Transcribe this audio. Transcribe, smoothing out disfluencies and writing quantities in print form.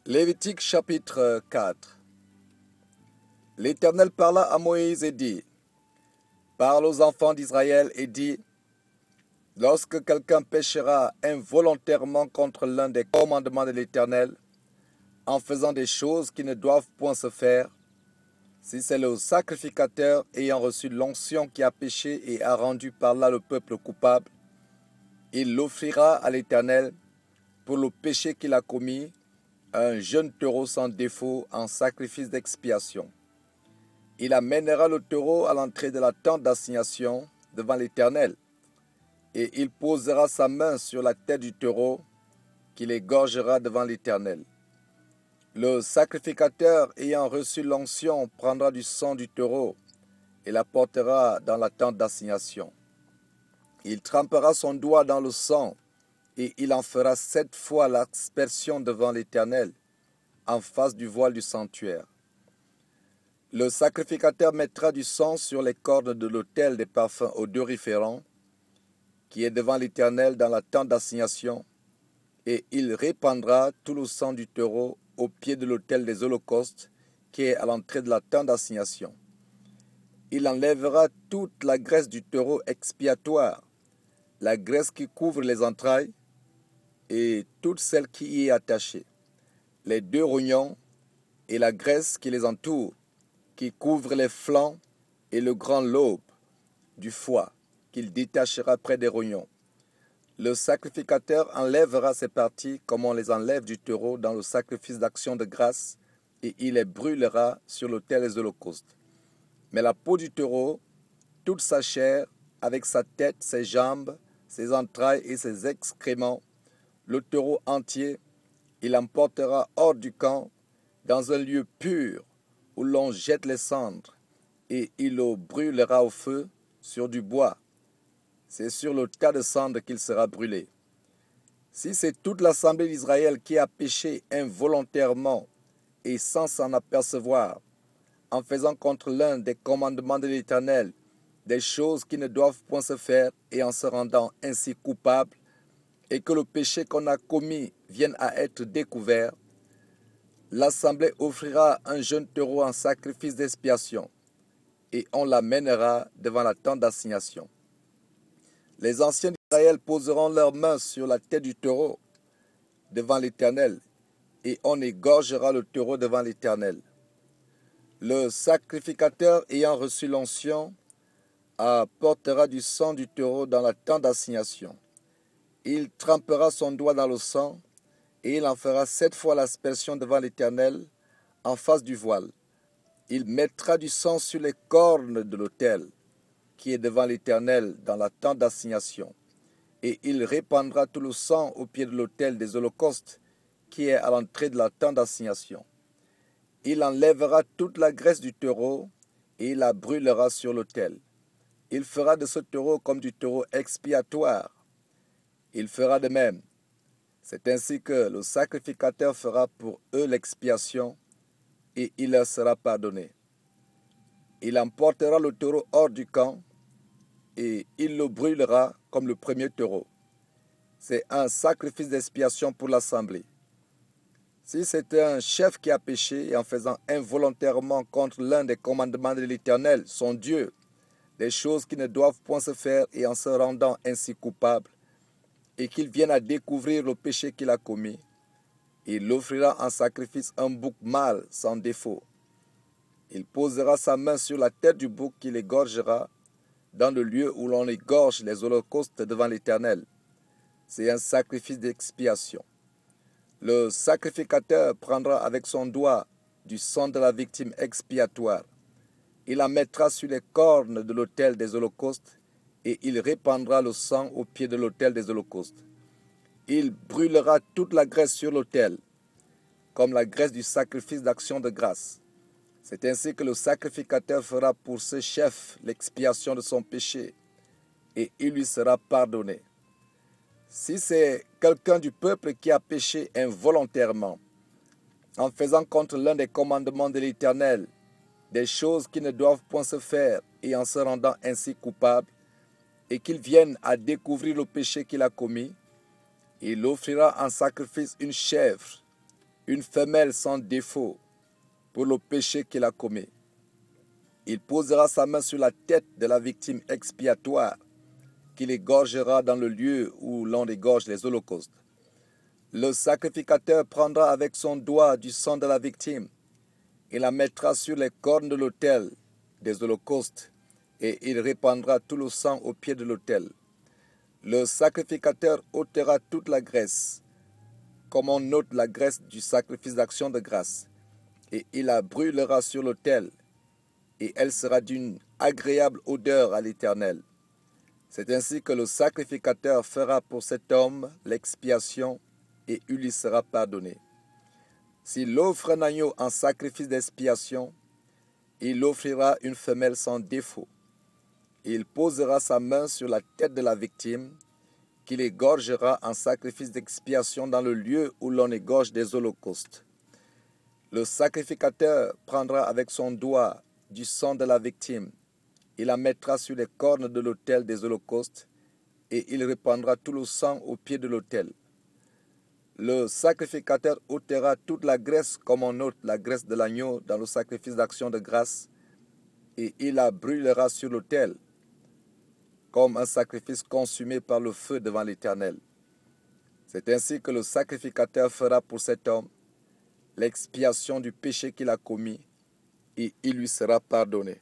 Lévitique chapitre 4. L'Éternel parla à Moïse et dit, parle aux enfants d'Israël et dit, lorsque quelqu'un péchera involontairement contre l'un des commandements de l'Éternel, en faisant des choses qui ne doivent point se faire, si c'est le sacrificateur ayant reçu l'onction qui a péché et a rendu par là le peuple coupable, il l'offrira à l'Éternel pour le péché qu'il a commis, un jeune taureau sans défaut en sacrifice d'expiation. Il amènera le taureau à l'entrée de la tente d'assignation devant l'Éternel, et il posera sa main sur la tête du taureau, qu'il égorgera devant l'Éternel. Le sacrificateur ayant reçu l'onction prendra du sang du taureau et l'apportera dans la tente d'assignation. Il trempera son doigt dans le sang et il en fera 7 fois l'aspersion devant l'Éternel, en face du voile du sanctuaire. Le sacrificateur mettra du sang sur les cordes de l'autel des parfums odoriférants, qui est devant l'Éternel dans la tente d'assignation, et il répandra tout le sang du taureau au pied de l'autel des holocaustes, qui est à l'entrée de la tente d'assignation. Il enlèvera toute la graisse du taureau expiatoire, la graisse qui couvre les entrailles, et toute celle qui y est attachée, les 2 rognons et la graisse qui les entoure, qui couvre les flancs et le grand lobe du foie, qu'il détachera près des rognons. Le sacrificateur enlèvera ces parties comme on les enlève du taureau dans le sacrifice d'action de grâce, et il les brûlera sur l'autel des holocaustes. Mais la peau du taureau, toute sa chair, avec sa tête, ses jambes, ses entrailles et ses excréments, le taureau entier, il emportera hors du camp, dans un lieu pur, où l'on jette les cendres, et il le brûlera au feu sur du bois. C'est sur le tas de cendres qu'il sera brûlé. Si c'est toute l'assemblée d'Israël qui a péché involontairement et sans s'en apercevoir, en faisant contre l'un des commandements de l'Éternel des choses qui ne doivent point se faire et en se rendant ainsi coupable, et que le péché qu'on a commis vienne à être découvert, l'assemblée offrira un jeune taureau en sacrifice d'expiation, et on l'amènera devant la tente d'assignation. Les anciens d'Israël poseront leurs mains sur la tête du taureau devant l'Éternel, et on égorgera le taureau devant l'Éternel. Le sacrificateur ayant reçu l'onction apportera du sang du taureau dans la tente d'assignation. Il trempera son doigt dans le sang, et il en fera 7 fois l'aspersion devant l'Éternel, en face du voile. Il mettra du sang sur les cornes de l'autel, qui est devant l'Éternel dans la tente d'assignation, et il répandra tout le sang au pied de l'autel des holocaustes, qui est à l'entrée de la tente d'assignation. Il enlèvera toute la graisse du taureau, et il la brûlera sur l'autel. Il fera de ce taureau comme du taureau expiatoire. Il fera de même. C'est ainsi que le sacrificateur fera pour eux l'expiation, et il leur sera pardonné. Il emportera le taureau hors du camp, et il le brûlera comme le premier taureau. C'est un sacrifice d'expiation pour l'assemblée. Si c'est un chef qui a péché en faisant involontairement contre l'un des commandements de l'Éternel, son Dieu, des choses qui ne doivent point se faire et en se rendant ainsi coupable, et qu'il vienne à découvrir le péché qu'il a commis, il offrira en sacrifice un bouc mâle sans défaut. Il posera sa main sur la tête du bouc qu'il égorgera dans le lieu où l'on égorge les holocaustes devant l'Éternel. C'est un sacrifice d'expiation. Le sacrificateur prendra avec son doigt du sang de la victime expiatoire. Il en mettra sur les cornes de l'autel des holocaustes, et il répandra le sang au pied de l'autel des holocaustes. Il brûlera toute la graisse sur l'autel, comme la graisse du sacrifice d'action de grâce. C'est ainsi que le sacrificateur fera pour ce chef l'expiation de son péché, et il lui sera pardonné. Si c'est quelqu'un du peuple qui a péché involontairement, en faisant contre l'un des commandements de l'Éternel des choses qui ne doivent point se faire et en se rendant ainsi coupable, et qu'il vienne à découvrir le péché qu'il a commis, il offrira en sacrifice une chèvre, une femelle sans défaut pour le péché qu'il a commis. Il posera sa main sur la tête de la victime expiatoire qu'il égorgera dans le lieu où l'on égorge les holocaustes. Le sacrificateur prendra avec son doigt du sang de la victime et la mettra sur les cornes de l'autel des holocaustes et il répandra tout le sang au pied de l'autel. Le sacrificateur ôtera toute la graisse, comme on ôte la graisse du sacrifice d'action de grâce, et il la brûlera sur l'autel, et elle sera d'une agréable odeur à l'Éternel. C'est ainsi que le sacrificateur fera pour cet homme l'expiation, et il lui sera pardonné. S'il offre un agneau en sacrifice d'expiation, il offrira une femelle sans défaut. Il posera sa main sur la tête de la victime, qu'il égorgera en sacrifice d'expiation dans le lieu où l'on égorge des holocaustes. Le sacrificateur prendra avec son doigt du sang de la victime, il la mettra sur les cornes de l'autel des holocaustes, et il répandra tout le sang au pied de l'autel. Le sacrificateur ôtera toute la graisse comme on ôte la graisse de l'agneau dans le sacrifice d'action de grâce, et il la brûlera sur l'autel, comme un sacrifice consumé par le feu devant l'Éternel. C'est ainsi que le sacrificateur fera pour cet homme l'expiation du péché qu'il a commis, et il lui sera pardonné.